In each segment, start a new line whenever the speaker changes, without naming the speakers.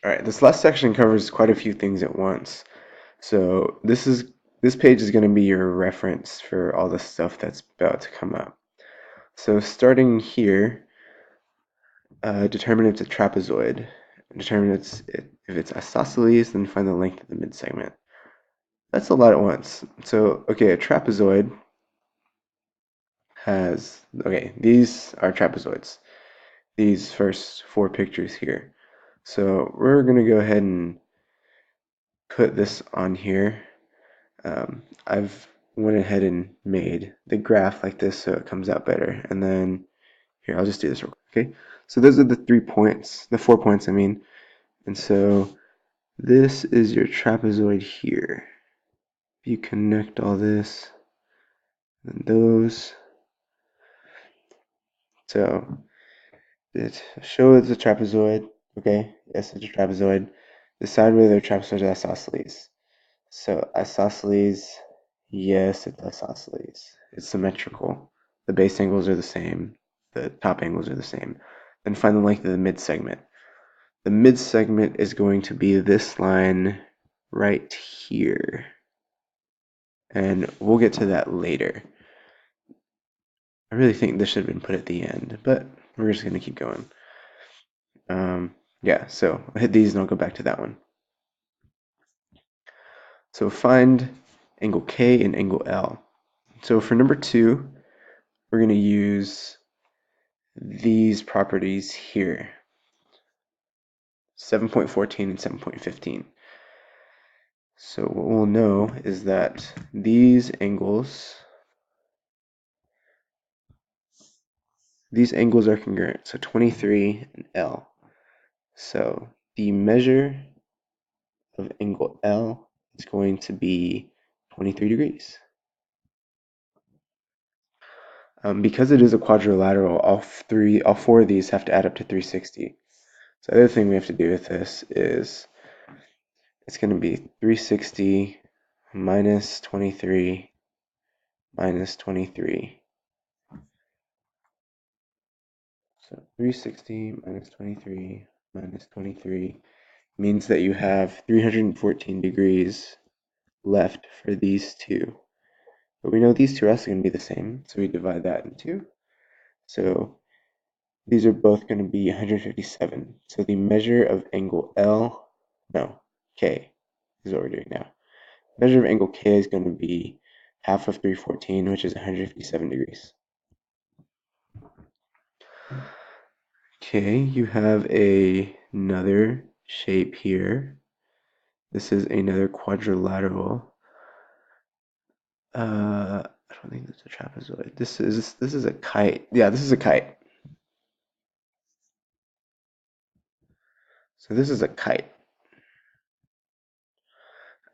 Alright, this last section covers quite a few things at once. So this page is going to be your reference for all the stuff that's about to come up. So starting here, determine if it's a trapezoid. Determine if it's isosceles, then find the length of the midsegment. That's a lot at once. So, okay, a trapezoid has, okay, these are trapezoids. These first four pictures here. So we're going to go ahead and put this on here. I've went ahead and made the graph like this so it comes out better. And then here, I'll just do this real quick, okay? So those are the 3 points, the 4 points, I mean. And so this is your trapezoid here. If you connect all this and those, so it shows a trapezoid, okay? Yes, it's a trapezoid. Decide whether the trapezoid is isosceles. So isosceles, yes, it's isosceles. It's symmetrical. The base angles are the same. The top angles are the same. Then find the length of the midsegment. The midsegment is going to be this line right here. And we'll get to that later. I really think this should have been put at the end, but we're just going to keep going. Yeah, so I'll hit these and I'll go back to that one. So find angle K and angle L. So for number 2, we're going to use these properties here, 7.14 and 7.15. So what we'll know is that these angles are congruent, so 23 and L. So the measure of angle L is going to be 23 degrees. Because it is a quadrilateral, all four of these have to add up to 360. So the other thing we have to do with this is it's going to be 360 minus 23 minus 23. So 360 minus 23 minus 23 means that you have 314 degrees left for these two. But we know these two are also going to be the same, so we divide that in two. So these are both going to be 157. So the measure of angle K is what we're doing now. Measure of angle K is going to be half of 314, which is 157 degrees. Okay, you have another shape here. This is another quadrilateral. I don't think that's a trapezoid. This is a kite. Yeah, this is a kite. So this is a kite.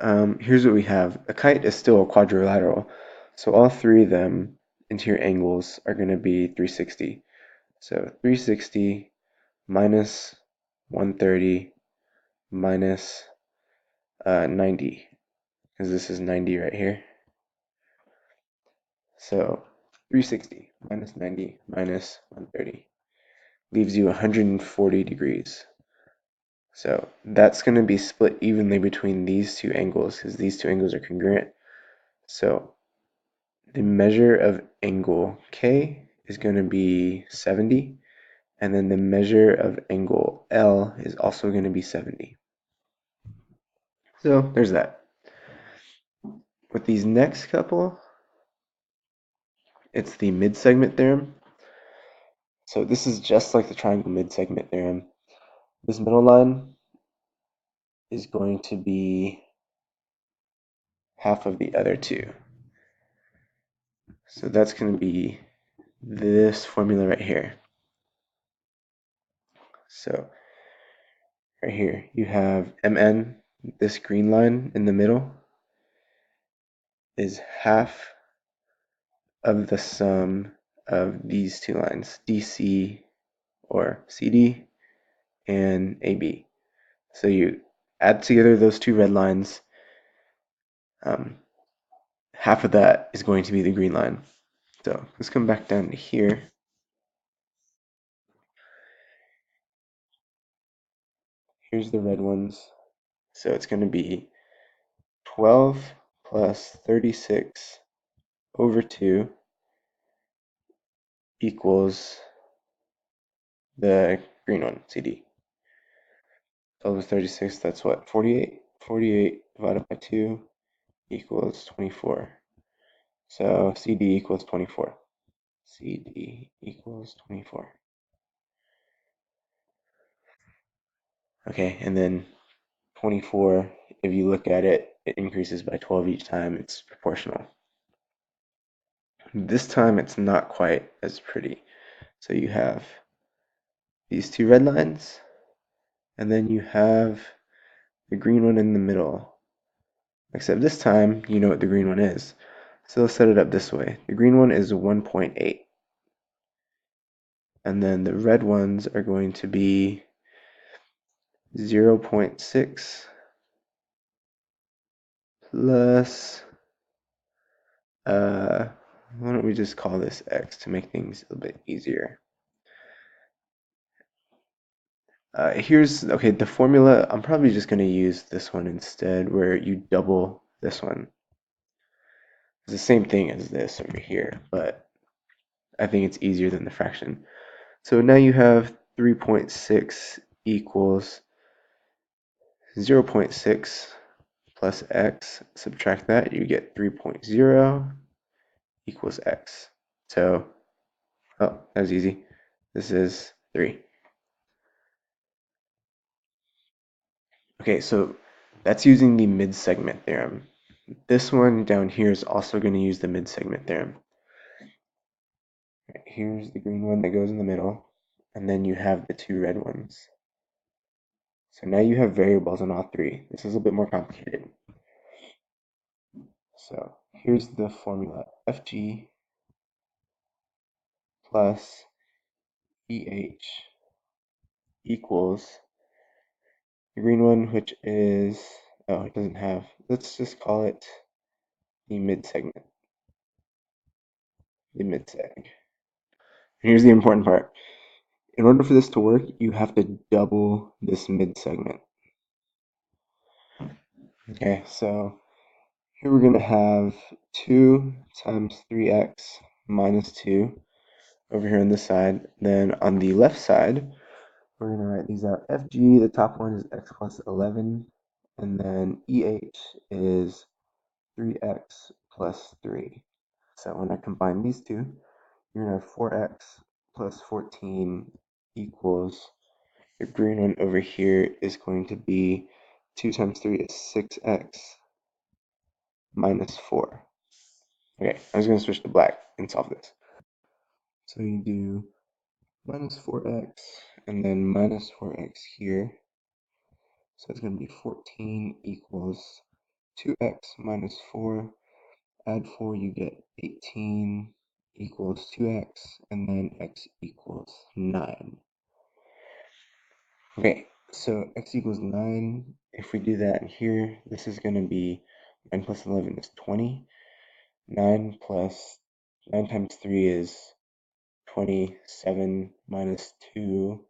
Here's what we have. A kite is still a quadrilateral. So all three of them interior angles are going to be 360. So 360 minus 130 minus 90, because this is 90 right here. So 360 minus 90 minus 130 leaves you 140 degrees. So that's going to be split evenly between these two angles because these two angles are congruent. So the measure of angle K is going to be 70, and then the measure of angle L is also going to be 70. So there's that. With these next couple, it's the midsegment theorem. So this is just like the triangle midsegment theorem. This middle line is going to be half of the other two. So that's going to be this formula right here. So right here you have Mn, this green line in the middle, is half of the sum of these two lines, DC or CD and AB. So you add together those two red lines, half of that is going to be the green line. So let's come back down to here. here's the red ones. So it's going to be 12 plus 36 over 2 equals the green one, CD. 12 plus 36, that's what, 48? 48 divided by 2 equals 24. So CD equals 24. CD equals 24. Okay, and then 24, if you look at it, it increases by 12 each time. It's proportional. This time it's not quite as pretty. So you have these two red lines, and then you have the green one in the middle. Except this time, you know what the green one is. So let's set it up this way. The green one is 1.8. And then the red ones are going to be 0.6 plus, why don't we just call this x to make things a bit easier. Here's, okay, the formula, I'm probably just going to use this one instead, where you double this one. It's the same thing as this over here, but I think it's easier than the fraction. So now you have 3.6 equals 0.6 plus x. Subtract that, you get 3.0 equals x. So, oh, that was easy. This is 3. Okay, so that's using the mid-segment theorem. This one down here is also going to use the mid-segment theorem. Here's the green one that goes in the middle, and then you have the two red ones. So now you have variables on all three. This is a bit more complicated. So here's the formula. FG plus EH equals the green one, which is, oh, it doesn't have, let's just call it the mid-segment. The mid-seg. And here's the important part. In order for this to work, you have to double this mid-segment. Okay, so here we're going to have 2 times 3x minus 2 over here on this side. Then on the left side, we're going to write these out. FG, the top one is x plus 11, and then EH is 3x plus 3. So when I combine these two, you're going to have 4x plus 14 equals, your green one over here is going to be 2 times 3 is 6x minus 4. Okay, I'm just going to switch to black and solve this. So you do minus 4x and then minus 4x here. So it's going to be 14 equals 2x minus 4. Add 4, you get 18 equals 2x, and then x equals 9. Okay, so x equals 9. If we do that here, this is going to be 9 plus 11 is 20. 9 times 3 is 27 minus 2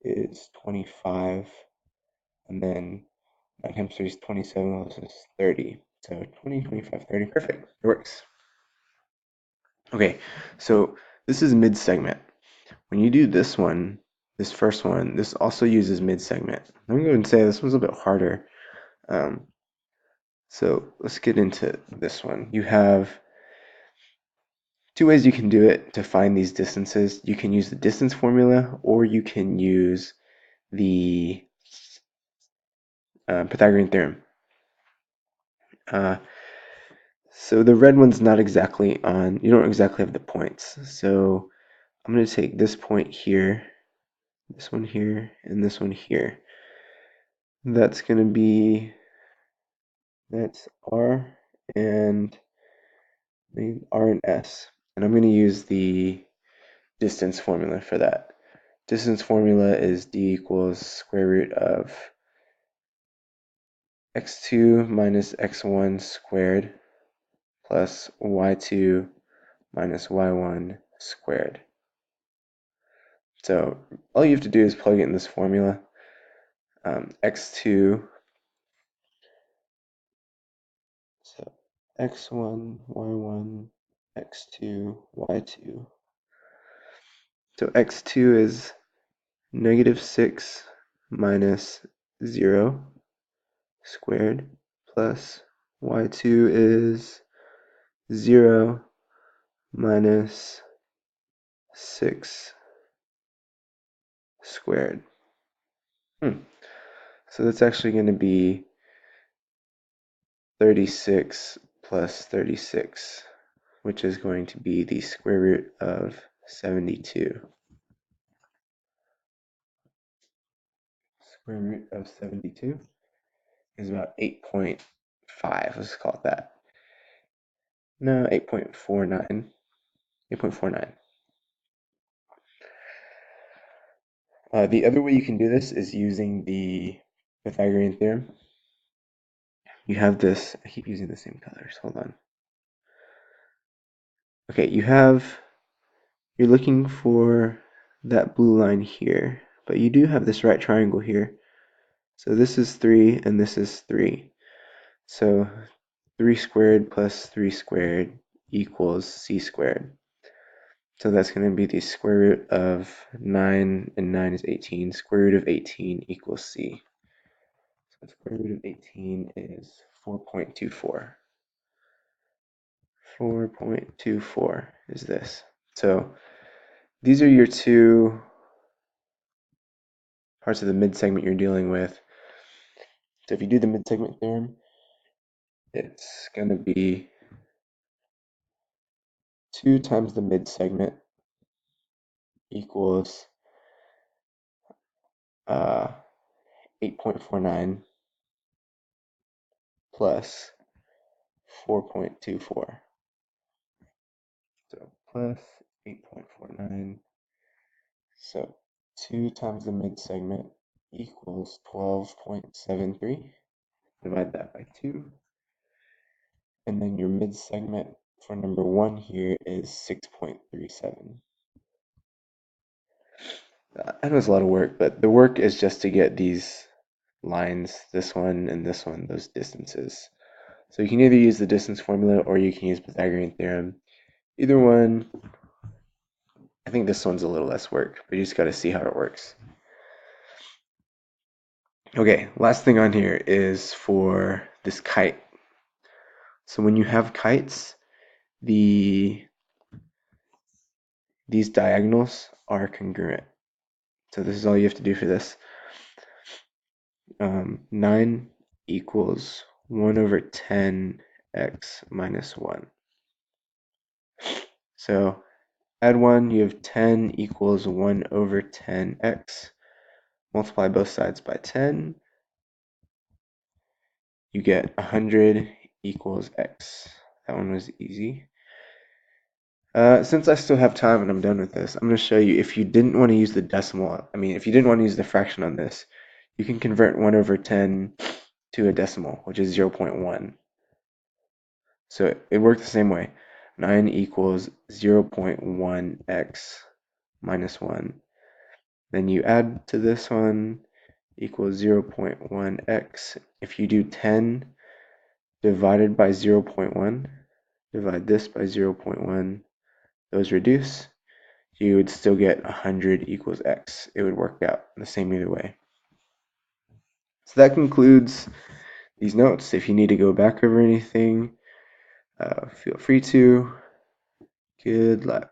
is 25. And then 9 times 3 is 27, this is 30. So 20, 25, 30, perfect, it works. Okay, so this is mid-segment. When you do this one, this first one, this also uses mid-segment. I'm going to say this one's a bit harder. So let's get into this one. You have two ways you can do it to find these distances. You can use the distance formula, or you can use the Pythagorean theorem. So the red one's not exactly on, you don't exactly have the points. So I'm going to take this point here, this one here, and this one here. That's going to be, that's R and R and S. And I'm going to use the distance formula for that. Distance formula is d equals square root of x2 minus x1 squared plus y2 minus y1 squared. So all you have to do is plug it in this formula. x2, so x1, y1, x2, y2. So x2 is -6 minus 0 squared plus y2 is 0 minus 6 squared. So that's actually going to be 36 plus 36, which is going to be the square root of 72. Square root of 72 is about 8.5, let's call it that. No, 8.49. 8.49. The other way you can do this is using the Pythagorean theorem. You have this, I keep using the same colors, hold on. Okay, you're looking for that blue line here, but you do have this right triangle here. So this is 3 and this is 3. So 3 squared plus 3 squared equals c squared. So that's going to be the square root of 9, and 9 is 18. Square root of 18 equals c. So square root of 18 is 4.24. 4.24 is this. So these are your two parts of the mid-segment you're dealing with. So if you do the mid-segment theorem, it's going to be 2 times the mid-segment equals 8.49 plus 4.24. So plus 8.49. So 2 times the mid-segment equals 12.73. Divide that by 2. And then your mid-segment for number 1 here is 6.37. I know it's a lot of work, but the work is just to get these lines, this one and this one, those distances. So you can either use the distance formula or you can use Pythagorean theorem. Either one, I think this one's a little less work, but you just got to see how it works. Okay, last thing on here is for this kite. So when you have kites, these diagonals are congruent. So this is all you have to do for this. 9 equals 1 over 10 x minus 1. So add 1, you have 10 equals 1 over 10x. Multiply both sides by 10. You get 100 equals x. That one was easy. Since I still have time and I'm done with this, I'm going to show you if you didn't want to use the decimal, if you didn't want to use the fraction on this, you can convert 1 over 10 to a decimal, which is 0.1. So it worked the same way. 9 equals 0.1x minus 1. Then you add to this one equals 0.1x. If you do 10 divided by 0.1, divide this by 0.1, those reduce, you would still get 100 equals x. It would work out the same either way. So that concludes these notes. If you need to go back over anything, feel free to. Good luck.